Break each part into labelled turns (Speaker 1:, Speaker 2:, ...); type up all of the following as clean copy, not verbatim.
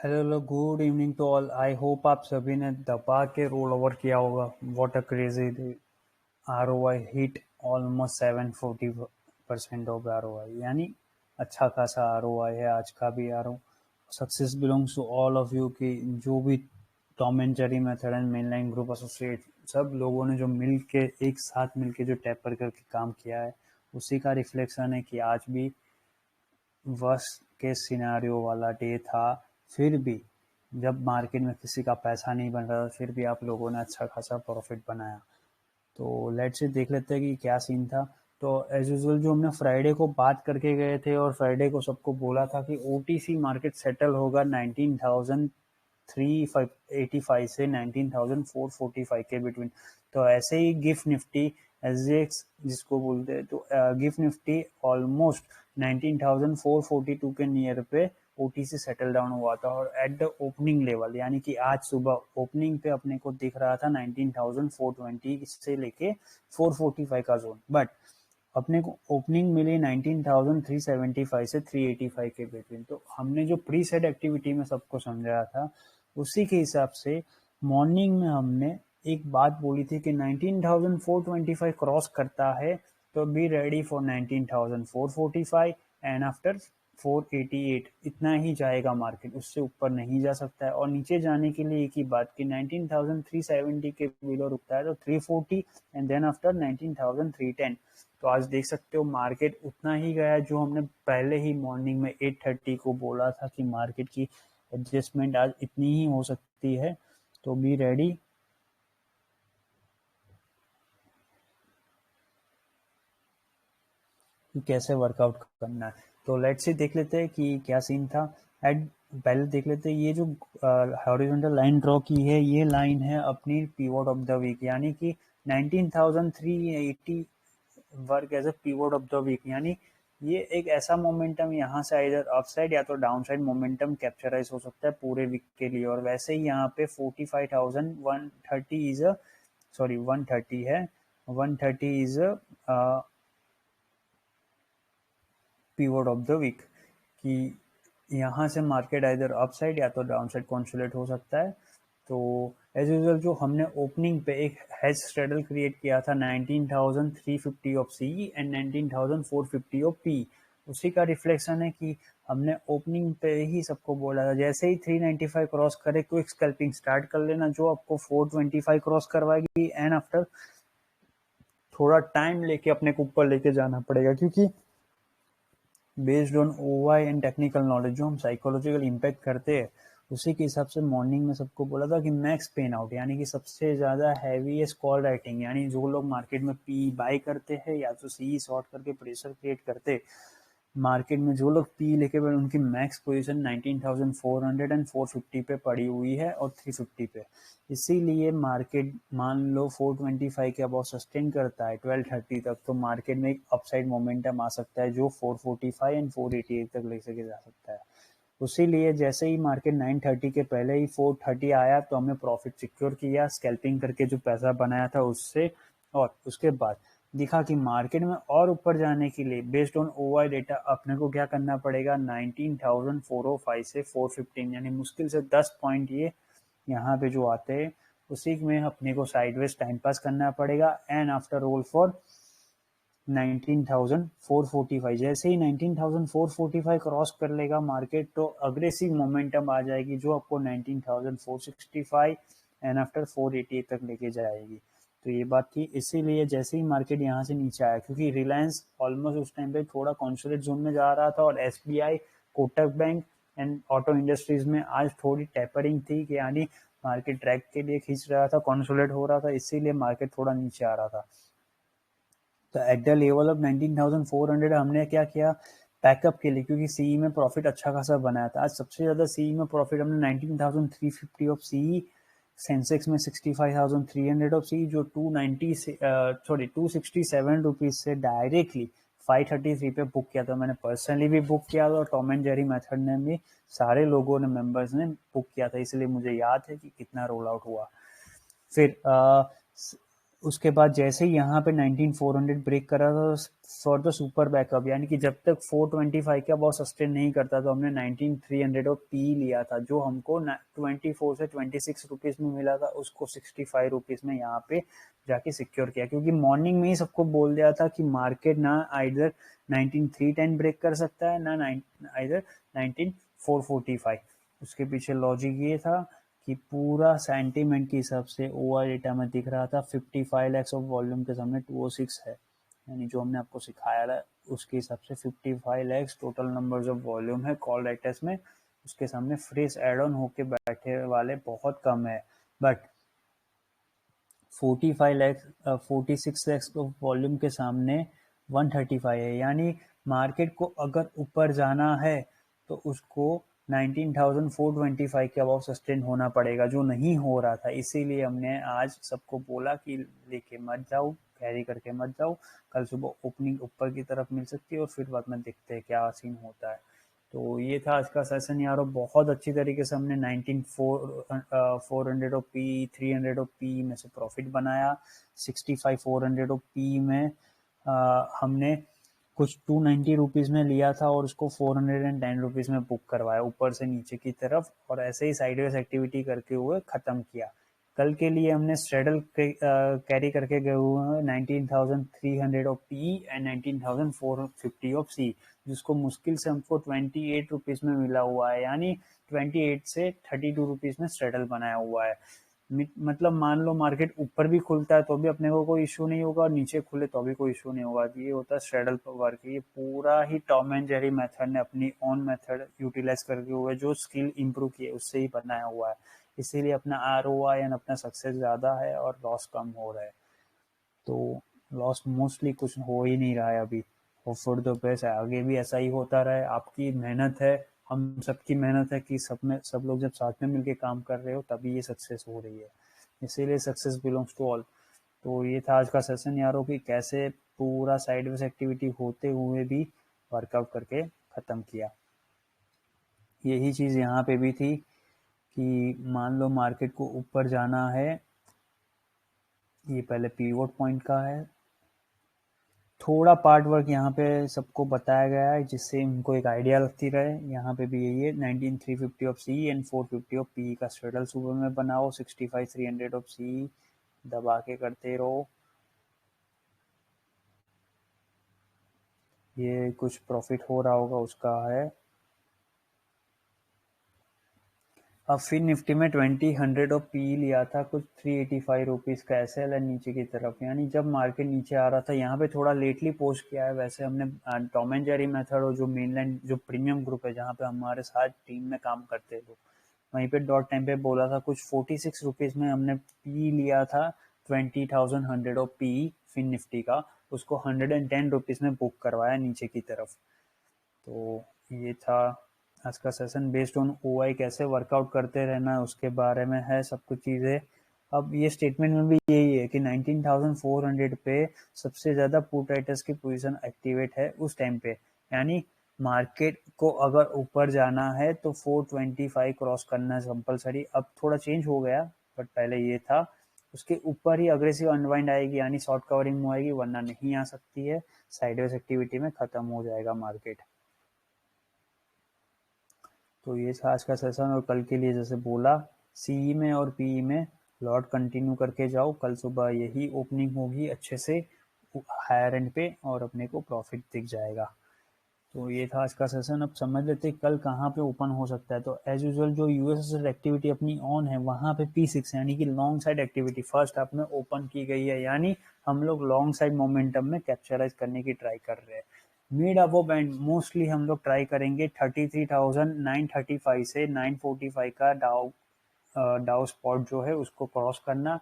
Speaker 1: Hello good evening to all. I hope आप सभी ने दबा के रोल ओवर किया होगा। What a crazy ROI hit almost 740% of ROI, यानी अच्छा खासा ROI है आज का भी। Our success belongs to all of you कि जो भी Tom and Jerry method and mainline group associate सब लोगों ने जो मिल के एक साथ मिल के जो टेपर करके काम किया है, उसी का रिफ्लेक्शन है कि आज भी वर्स्ट केस सिनेरियो वाला डे था। फिर भी जब मार्केट में किसी का पैसा नहीं बन रहा था, फिर भी आप लोगों ने अच्छा खासा प्रॉफिट बनाया। तो लेट्स से देख लेते हैं कि क्या सीन था। तो एज यूजुअल जो हमने फ्राइडे को बात करके गए थे और फ्राइडे को सबको बोला था कि OTC मार्केट सेटल होगा 19,385 से 19,445 के बिटवीन। तो ऐसे ही गिफ्ट निफ्टी SGX जिसको बोलते हैं, तो गिफ्ट निफ्टी ऑलमोस्ट 19,442 के नियर पे OTC सेटल डाउन हुआ था। और एट द ओपनिंग लेवल यानी कि आज सुबह ओपनिंग पे अपने को दिख रहा था 19,420 से लेके 445 का जोन, बट अपने को ओपनिंग मिली 19,375 से 385 के बिटवीन। तो हमने जो प्री सेट एक्टिविटी में सबको समझाया था, उसी के हिसाब से मॉर्निंग में हमने एक बात बोली थी कि 19,425 क्रॉस करता है तो be ready for 19,445 and after 488 इतना ही जाएगा मार्केट, उससे ऊपर नहीं जा सकता है। और नीचे जाने के लिए एक ही बात कि 19,370 के बिलो रुकता है तो 340 एंड देन आफ्टर 19,310। तो आज देख सकते हो मार्केट उतना ही गया जो हमने पहले ही मॉर्निंग में 8:30 को बोला था कि मार्केट की एडजस्टमेंट आज इतनी ही हो सकती है। तो बी रेडी। कि कैसे वर्कआउट करना है। तो लेट्स से देख लेते हैं कि क्या सीन था। एड पहले देख लेते हैं ये जो हॉरिजॉन्टल लाइन ड्रॉ की है, ये लाइन है अपनी पिवट ऑफ द वीक, यानी कि 19,380 work as a pivot of the week. यानी ये एक ऐसा मोमेंटम यहाँ से इधर अपसाइड या तो डाउनसाइड मोमेंटम कैप्चराइज हो सकता है पूरे वीक के लिए। और वैसे ही यहाँ पे 45,130 इज अ सॉरी 130 है, 130 is a pivot of the week कि यहाँ से मार्केट इधर अपसाइड या तो डाउनसाइड कॉन्सुलेट हो सकता है। तो एज यूजुअल जो हमने ओपनिंग पे एक हेज स्ट्रेडल क्रिएट किया था 19,350 of C and 19,450 of P, उसी का रिफ्लेक्शन है कि हमने ओपनिंग पे ही सबको बोला था जैसे ही 395 क्रॉस करे क्विक स्कैल्पिंग स्टार्ट कर लेना, जो आपको 425 क्रॉस करवाएगी एंड आफ्टर थोड़ा टाइम लेके अपने को ऊपर लेके जाना पड़ेगा, क्योंकि based on OI and technical knowledge जो हम साइकोलॉजिकल इम्पैक्ट करते हैं, उसी के हिसाब से मॉर्निंग में सबको बोला था कि मैक्स पेन आउट यानी कि सबसे ज़्यादा हैवीएस्ट कॉल राइटिंग, यानी जो लोग मार्केट में पी बाय करते हैं या तो सी शॉर्ट करके प्रेशर क्रिएट करते मार्केट में, जो लोग पी लेके बैठे उनकी मैक्स पोजीशन 19,400 एंड 450 पे पड़ी हुई है और 350 पे। इसीलिए मार्केट मान लो 425 के अबाउ सस्टेन करता है 12:30 तक, तो मार्केट में एक अपसाइड मोमेंटम आ सकता है जो 445 एंड 488 तक ले सके जा सकता है। उसीलिए जैसे ही मार्केट 9:30 के पहले ही 430 आया तो हमने प्रॉफिट सिक्योर किया स्कैल्पिंग करके जो पैसा बनाया था उससे। और उसके बाद दिखा कि मार्केट में और ऊपर जाने के लिए बेस्ड ऑन OI डेटा अपने को क्या करना पड़ेगा, 19,405 से 415 यानी मुश्किल से 10 पॉइंट ये यहाँ पे जो आते हैं उसी में अपने को साइडवेज टाइम पास करना पड़ेगा एंड आफ्टर रोल फॉर 19,445। जैसे ही 19,445 क्रॉस कर लेगा मार्केट तो अग्रेसिव मोमेंटम आ जाएगी जो आपको 19,465 एंड आफ्टर 488 तक लेके जाएगी। तो ये बात थी। इसीलिए जैसे ही मार्केट यहाँ से नीचे आया, क्योंकि रिलायंस ऑलमोस्ट उस टाइम पे थोड़ा कॉन्सोलेट जोन में जा रहा था और SBI, Kotak bank and auto industries में आज थोड़ी टेपरिंग थी कि यानी मार्केट ट्रैक के लिए खींच रहा था, कॉन्सोलेट हो रहा था, इसीलिए मार्केट थोड़ा नीचे आ रहा था। तो एट द लेवल ऑफ 19,400 हमने क्या किया बैकअप के लिए, क्योंकि सीई में प्रॉफिट अच्छा खासा बनाया था। आज सबसे ज्यादा सीई में प्रॉफिट हमने 19,350 ऑफ सीई, सेंसेक्स में 65,300 ऑफ सीई जो 290 से 267 रुपीज से डायरेक्टली 533 पे बुक किया था। मैंने पर्सनली भी बुक किया था और टॉम एंड जेरी मेथड ने भी सारे लोगों ने मेंबर्स ने बुक किया था, इसलिए मुझे याद है कि कितना रोल आउट हुआ। फिर उसके बाद जैसे ही यहाँ पे 19400 ब्रेक करा था फॉर द सुपर बैकअप, यानी कि जब तक 425 का बहुत सस्टेन नहीं करता तो हमने 19300 और पी लिया था, जो हमको 24 से 26 रुपीज में मिला था, उसको 65 रुपीज में यहाँ पे जाके सिक्योर किया, क्योंकि मॉर्निंग में ही सबको बोल दिया था कि मार्केट ना आइदर 19310 ब्रेक कर सकता है, ना आइदर 19445। उसके पीछे लॉजिक ये था कि पूरा सेंटीमेंट के हिसाब से ओआई डेटा में दिख रहा था 55 लैक्स ऑफ वॉल्यूम के सामने 206 है, यानी जो हमने आपको सिखाया था उसके हिसाब से 55 lakhs total numbers of volume है कॉल राइटर्स में, उसके सामने फ्रेश एड ऑन होके बैठे वाले बहुत कम है। But 45 lakhs 46 lakhs of volume के सामने 135 है, यानी मार्केट को अगर ऊपर जाना है तो उसको 19,425 के अबाव सस्टेन होना पड़ेगा, जो नहीं हो रहा था। इसीलिए हमने आज सबको बोला कि लेके मत जाओ, कैरी करके मत जाओ, कल सुबह ओपनिंग ऊपर की तरफ मिल सकती है और फिर बाद में देखते हैं क्या सीन होता है। तो ये था आज का सेशन यारो, बहुत अच्छी तरीके से हमने 400 पी 300 पी में से प्रॉफिट बनाया, 65 400 पी में हमने कुछ 290 रुपीज़ में लिया था और उसको 410 रुपीज़ में बुक करवाया ऊपर से नीचे की तरफ, और ऐसे ही साइडवेज एक्टिविटी करके हुए ख़त्म किया। कल के लिए हमने स्ट्रेडल कैरी करके गए हुए हैं 19,300 ऑफ पी एंड 19,450 ऑफ सी, जिसको मुश्किल से हमको 28 रुपीज़ में मिला हुआ है, यानी 28 से 32 रुपीज़ में स्ट्रेडल बनाया हुआ है। मतलब मान लो मार्केट ऊपर भी खुलता है तो भी अपने को कोई इशू नहीं होगा और नीचे खुले तो भी कोई इशू नहीं होगा। ये होता है स्ट्रेडल वर्क। ये पूरा ही टॉम एंड जेरी मेथड ने अपनी ओन मेथड यूटिलाइज करके हुए जो स्किल इंप्रूव किए उससे ही बनाया हुआ है, इसीलिए अपना ROI एंड अपना सक्सेस ज्यादा है और लॉस कम हो रहा है। तो लॉस मोस्टली कुछ हो ही नहीं रहा है अभी, और फॉर द बेस्ट है, आगे भी ऐसा ही होता रहे। आपकी मेहनत है, हम सबकी मेहनत है कि सब लोग जब साथ में मिलके काम कर रहे हो तभी ये सक्सेस हो रही है, इसीलिए सक्सेस बिलोंग्स टू ऑल। तो ये था आज का सेशन यारों कि कैसे पूरा साइडवेज एक्टिविटी होते हुए भी वर्कआउट करके ख़त्म किया। यही चीज़ यहाँ पे भी थी कि मान लो मार्केट को ऊपर जाना है, ये पहले पीवोट पॉइंट का है, थोड़ा पार्ट वर्क यहाँ पे सबको बताया गया है जिससे उनको एक आइडिया लगती रहे। यहाँ पे भी यही है 19,350 of C and 450 of P का स्ट्रेडल सुबह में बनाओ, 65 300 ऑफ सी दबा के करते रहो। ये कुछ प्रॉफिट हो रहा होगा उसका है। अब फिर निफ्टी में 20 और पी लिया था कुछ 385 रुपीज़ का एसएल है नीचे की तरफ, यानी जब मार्केट नीचे आ रहा था। यहाँ पे थोड़ा लेटली पोस्ट किया है, वैसे हमने टॉम एंड जेरी मेथड और जो मेनलैंड जो प्रीमियम ग्रुप है जहाँ पे हमारे साथ टीम में काम करते हैं लोग, वहीं पे डॉट टाइम पे बोला था कुछ 46 रुपीज़ में हमने पी लिया था 20,100 और पी फिन निफ्टी का, उसको 110 रुपीज़ में बुक करवाया नीचे की तरफ। तो ये था आज का सेशन, बेस्ड ऑन ओआई कैसे वर्कआउट करते रहना है उसके बारे में है सब कुछ चीज़ें। अब ये स्टेटमेंट में भी यही है कि 19,400 पे सबसे ज़्यादा पुट राइटर्स की पोजीशन एक्टिवेट है उस टाइम पे, यानी मार्केट को अगर ऊपर जाना है तो 425 क्रॉस करना है कंपलसरी। अब थोड़ा चेंज हो गया, बट पहले ये था। उसके ऊपर ही अग्रेसिव अनवाइंड आएगी, यानी शॉर्ट कवरिंग में आएगी, वरना नहीं आ सकती है। साइडवेज एक्टिविटी में खत्म हो जाएगा मार्केट। तो ये था आज का सेशन, और कल के लिए जैसे बोला सीई में और पीई में लॉट कंटिन्यू करके जाओ, कल सुबह यही ओपनिंग होगी अच्छे से हायर एंड पे और अपने को प्रॉफिट दिख जाएगा। तो ये था आज का सेशन। अब समझ लेते कल कहाँ पे ओपन हो सकता है। तो एज यूजुअल जो यूएसएस एक्टिविटी अपनी ऑन है वहाँ पे P6 यानी कि long side activity first half में ओपन की गई है, यानी हम लोग लॉन्ग साइड मोमेंटम में कैप्चराइज करने की ट्राई कर रहे हैं। मिड अबव बैंड मोस्टली हम लोग ट्राई करेंगे 33,935 से 945 का डाउ स्पॉट जो है उसको क्रॉस करना,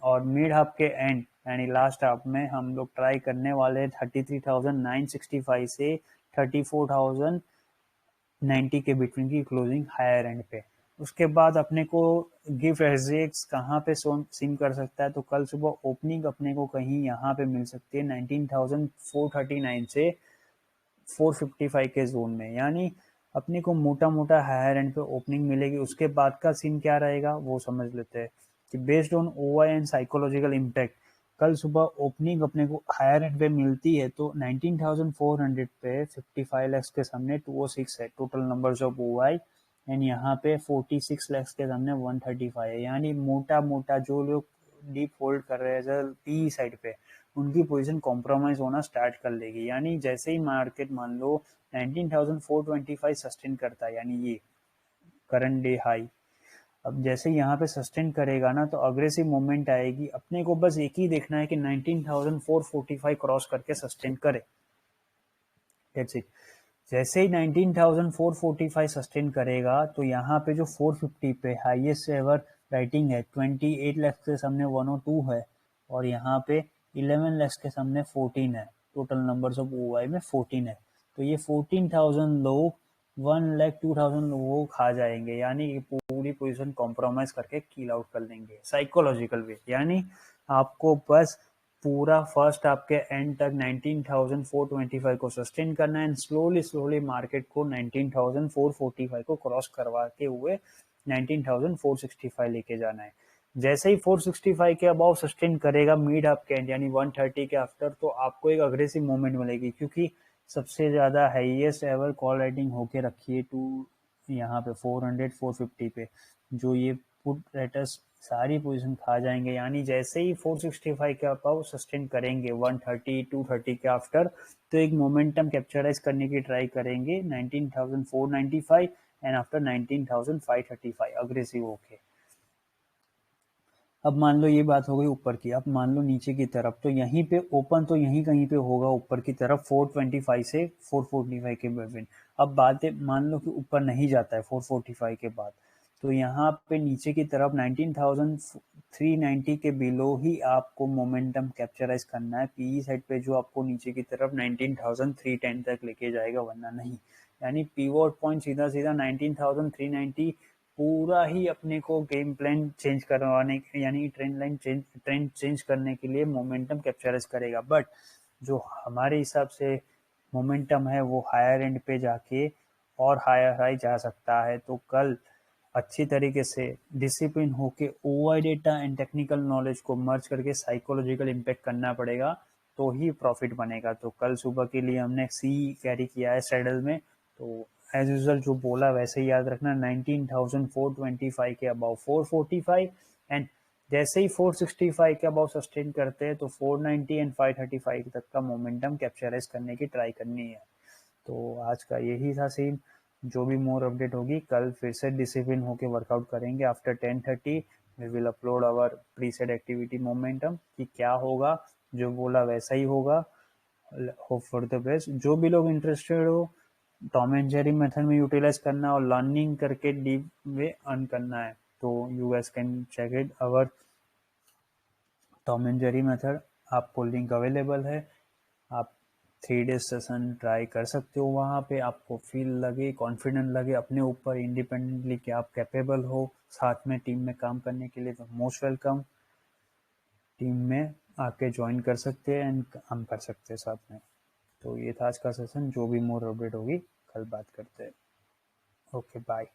Speaker 1: और मिड हाफ के एंड यानी लास्ट हाफ में हम लोग ट्राई करने वाले 33,965 से 34,090 के बिटवीन की क्लोजिंग हायर एंड पे। उसके बाद अपने को गिफ्ट एग्जेक्स कहाँ पे सिम कर सकता है, तो कल सुबह ओपनिंग अपने को कहीं यहाँ पे मिल सकती है 19,439 से 455 के जोन में, यानी अपने को मोटा मोटा हायर एंड पे ओपनिंग मिलेगी। उसके बाद का सीन क्या रहेगा वो समझ लेते हैं कि based on OI and psychological impact कल सुबह ओपनिंग अपने को हायर एंड पे मिलती है तो 19,400 पे 55 लाख के सामने 206 है total numbers of OI, and यहाँ पे 46 लाख के सामने 135 है। यानी मोटा मोटा जो लोग डीप होल्ड कर रहे हैं पी साइड पे, उनकी पोजीशन कॉम्प्रोमाइज होना स्टार्ट कर लेगी। यानी जैसे ही मार्केट मान लो 19,425 सस्टेन करता है, यानी ये करंट डे हाई, अब जैसे यहाँ पे सस्टेन करेगा ना तो अग्रेसिव मूवमेंट आएगी। अपने को बस एक ही देखना है कि 19,445 क्रॉस करके सस्टेन करे, दैट्स इट। जैसे ही 19,445 सस्टेन करेगा तो यहाँ पे जो 450 पे हाईएस्ट एवर राइटिंग है 28 लाख के सामने 102 है, और यहाँ पे 11 लाख के सामने 14 है, टोटल नंबर्स ऑफ ओआई में 14 है। तो ये 14,000 लोग 1,02,000 लोगों को खा जाएंगे, यानी पूरी पोजीशन कॉम्प्रोमाइज करके किल आउट कर लेंगे साइकोलॉजिकल वे। यानी आपको बस पूरा फर्स्ट आपके एंड तक 19,425 को सस्टेन करना है, स्लोली स्लोली मार्केट को 19,445 को क्रॉस करवाते हुए 19,465 लेके जाना है। जैसे ही 465 के अबाव सस्टेन करेगा मिड अप के एंड यानी 130 के आफ्टर, तो आपको एक अग्रेसिव मूवमेंट मिलेगी, क्योंकि सबसे ज्यादा हाईएस्ट एवर कॉल राइटिंग होके रखी है टू यहाँ पे 400 450 पे, जो ये पुट राइटर्स सारी पोजीशन खा जाएंगे। यानी जैसे ही 465 के अबाव सस्टेन करेंगे 130 230 के आफ्टर, तो एक मोमेंटम कैप्चराइज करने की ट्राई करेंगे 19,495 एंड आफ्टर 19,535 अग्रेसिव होके। अब मान लो ये बात हो गई ऊपर की, अब मान लो नीचे की तरफ, तो यहीं पे ओपन तो यहीं कहीं पे होगा ऊपर की तरफ 425 से 445 के बिटवीन। अब बात है मान लो कि ऊपर नहीं जाता है 445 के बाद, तो यहाँ पे नीचे की तरफ 19,390 के बिलो ही आपको मोमेंटम कैप्चराइज करना है पीई साइड पे, जो आपको नीचे की तरफ 19,310 तक लेके जाएगा, वरना नहीं। यानी पीवोट पॉइंट सीधा सीधा 19,390 पूरा ही अपने को गेम प्लान चेंज करवाने यानी ट्रेंड चेंज करने के लिए मोमेंटम कैप्चराइज करेगा। बट जो हमारे हिसाब से मोमेंटम है वो हायर एंड पे जाके और हायर हाई जा सकता है। तो कल अच्छी तरीके से डिसिप्लिन होके OI data and technical knowledge को मर्ज करके साइकोलॉजिकल इम्पैक्ट करना पड़ेगा, तो ही प्रॉफिट बनेगा। तो कल सुबह के लिए हमने सी कैरी किया है सैडल में, तो एज यूजल जो बोला वैसे ही याद रखना, 19,425 के अबाउ 445, एंड जैसे ही 465 के अबाउ सस्टेन करते हैं तो 490 एंड 535 तक का मोमेंटम कैप्चराइज करने की ट्राई करनी है। तो आज का यही था सीन। जो भी मोर अपडेट होगी कल फिर से डिसिप्लिन होके वर्कआउट करेंगे। After 10:30 we will upload our preset activity momentum कि क्या होगा, जो बोला वैसा ही होगा। Hope for the best. जो भी लोग इंटरेस्टेड हो टॉम एंड जेरी मेथड में यूटिलाइज करना और लर्निंग करके डीप वे अर्न करना है, तो you guys can check it our Tom and Jerry method. आपको लिंक अवेलेबल है, आप 3 डेज सेशन ट्राई कर सकते हो। वहाँ पे आपको फील लगे, कॉन्फिडेंट लगे अपने ऊपर इंडिपेंडेंटली कि आप कैपेबल हो साथ में टीम में काम करने के लिए, तो मोस्ट वेलकम। टीम में आके ज्वाइन कर सकते हैं एंड काम कर सकते हैं साथ में। तो ये था आज का सेशन। जो भी मोर अपडेट होगी कल बात करते हैं। Okay bye.